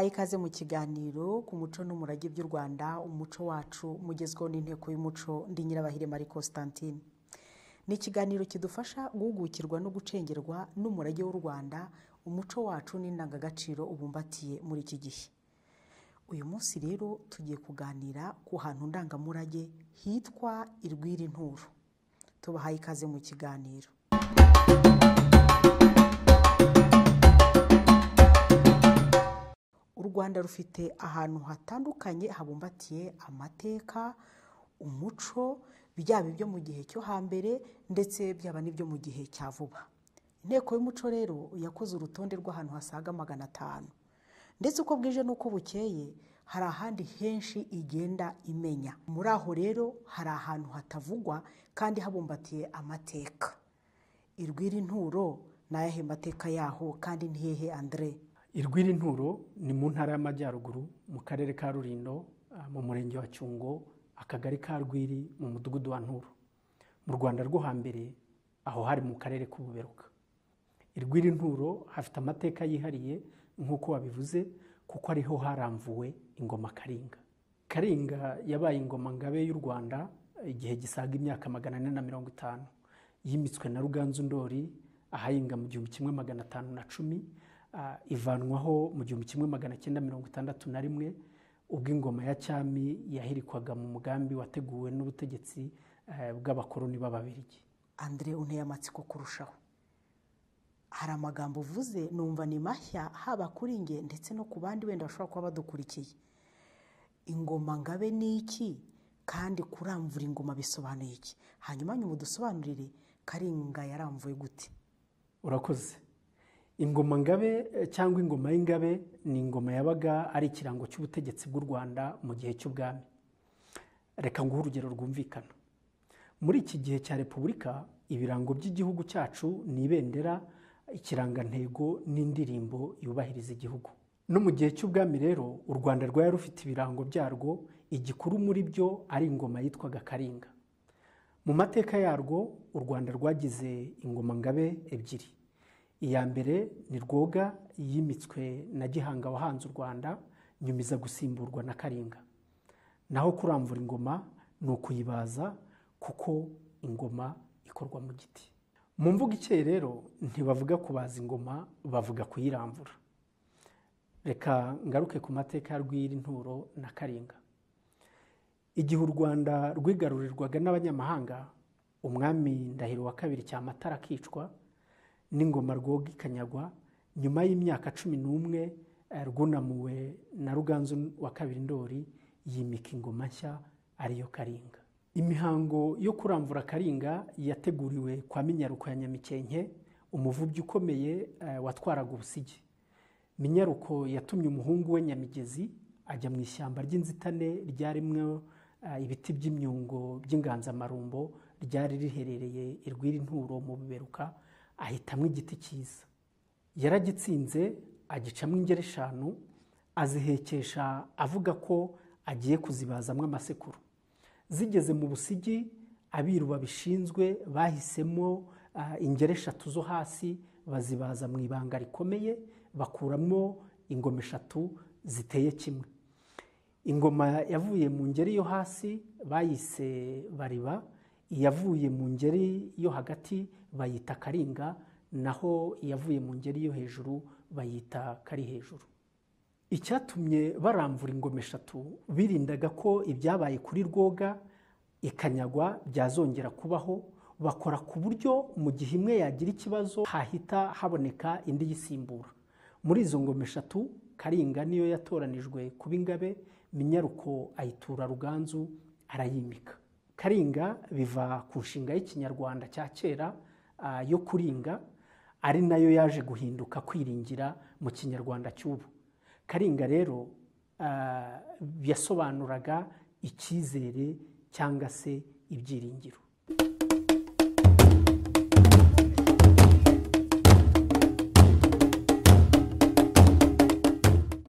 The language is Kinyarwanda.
tubahaye ikaze mu kiganiro ku muco n'umurage by'u Rwanda, umuco wacu mugezweho n'inteko y'umuco. Ndi Nyirabahire Marie Constantine. Ni ikiganiro kidufasha guhugukirwa no gucengerwa n'umurage w'u Rwanda, umuco wacu n'indangagaciro ubumbatiye muri iki gihe. Uyu munsi rero tugiye kuganira ku hantu ndangamurage hitwa Irwiri-Nturo. Tubahaye ikaze mu kiganiro. U Rwanda rufite ahantu hatandukanye habumbatiye amateka, umuco, byaba ibyo mu gihe cyo hambere ndetse byaba n'ibyo mu gihe cya vuba. Inteko y'umuco rero yakoze urutonde rw'ahantu hasaga 500. Ndetse uko bwije n'uko bukeye hari ahandi henshi igenda imenya. Muri aho rero hari ahantu hatavugwa kandi habumbatiye amateka. Irwiri-Nturo n'ayahe mateka yaho kandi ni hehe André? Irwiri-Nturo ni mu ntara y'Amajyaruguru mu karere ka Rulindo, mu murenge wa Cyungo, akagari ka Rwiri, mu mudugudu wa Nturo. Mu Rwanda rwo hambere aho hari mu karere k'Ububeruka. Irwiri-Nturo hafite amateka yihariye nk'uko wabivuze, kuko ariho haramvuwe ingoma Karinga. Karinga yabaye ingoma ngabe y'u Rwanda igihe gisaga imyaka 450. Yimitswe na Ruganzu Ndori ahayinga mu 1510, ivanwaho mu 1961 ubwo ingoma ya cyami yahirikwaga mu mugambi wateguwe n'ubutegetsi bw'abakoloni b'Ababiligi. André, unteye amatsiko kurushaho. Hari amagambo uvuze numva ni mashya, haba kuri nge ndetse no ku bandi wenda bashobora kuba badukurikiye. Ingoma ngabe ni iki kandi kuramvura ingoma bisobanuye iki? Hanyuma nyuma dusobanurire Karinga yaramvuye gute. Urakoze. Ingoma ngabe cyangwa ingoma y'ingabe ni ingoma yabaga ari ikirango cy'ubutegetsi bw'u Rwanda mu gihe cy'ubwami. Reka nguhe urugero rwumvikana. Muri iki gihe cya Repubulika, ibirango by'igihugu cyacu ni ibendera, ikirangantego n'indirimbo yubahiriza igihugu. No mu gihe cy'ubwami rero u Rwanda rwari rufite ibirango byarwo, igikuru muri byo ari ingoma yitwaga Karinga. Mu mateka yarwo u Rwanda rwagize ingoma ngabe ebyiri. Iya mbere ni Rwoga, yimitswe na Gihanga wahanze u Rwanda, nyumiza gusimburwa na Karinga. Naho kuramvura ingoma ni ukuyibaza, kuko ingoma ikorwa mu giti. Mu mvugo ikeye rero ntibavuga kubaza ingoma, bavuga kuyiramvura. Reka ngaruke ku mateka ya Rwiri-Nturo na Karinga. Igihe u Rwanda rwigarurirwaga n'abanyamahanga, umwami Ndahiro wa kabiri Cyamatara akicwa, n'ingoma Rwoga ikanyagwa, nyuma y'imyaka 11 rwunamuwe na Ruganzu wa kabiri Ndori, yimika ingoma nshya ariyo Karinga. Imihango yo kuramvura Karinga yateguriwe kwa Minyaruko ya Nyamikenke, umuvubyi ukomeye watwaraga ubusigi. Minyaruko yatumye umuhungu we Nyamigezi ajya mu ishyamba ry'inzitane ryarimwe ibiti by'imyungo by'inganzamarumbo ryari riherereye Irwiri-Nturo mu Buberuka, ahitamwe igiti cyiza. Yaragitsinze agicamo ingeri 5, azihekesha avuga ko agiye kuzibazamwe amasekuru. Zigeze mu busigi, abiru babishinzwe bahisemo ingeri 3 zo hasi, bazibaza mu ibanga rikomeye, bakuramo ingoma 3 ziteye kimwe. Ingoma yavuye mu ngeri yo hasi bayise Bariba, iyavuye mu ngeri yo hagati bayita Karinga, naho iyavuye mu ngeri yo hejuru bayita Kari hejuru. Icyatumye baramvura ingoma 3 birindaga ko ibyabaye kuri Rwoga ikanyagwa byazongera kubaho, bakora ku buryo mu gihe imwe yagira ikibazo hahita haboneka indi yisimbura. Muri izo ngoma 3 Karinga niyo yatoranijwe kuba ingabe, Minyaruko ayitura Ruganzu arayimika. Karinga biva ku nshinga y'ikinyarwanda cya kera yo kuringa, ari nayo yaje guhinduka kwiringira mu kinyarwanda cy'ubu. Karinga rero yasobanuraga icyizere cyangwa se ibyiringiro.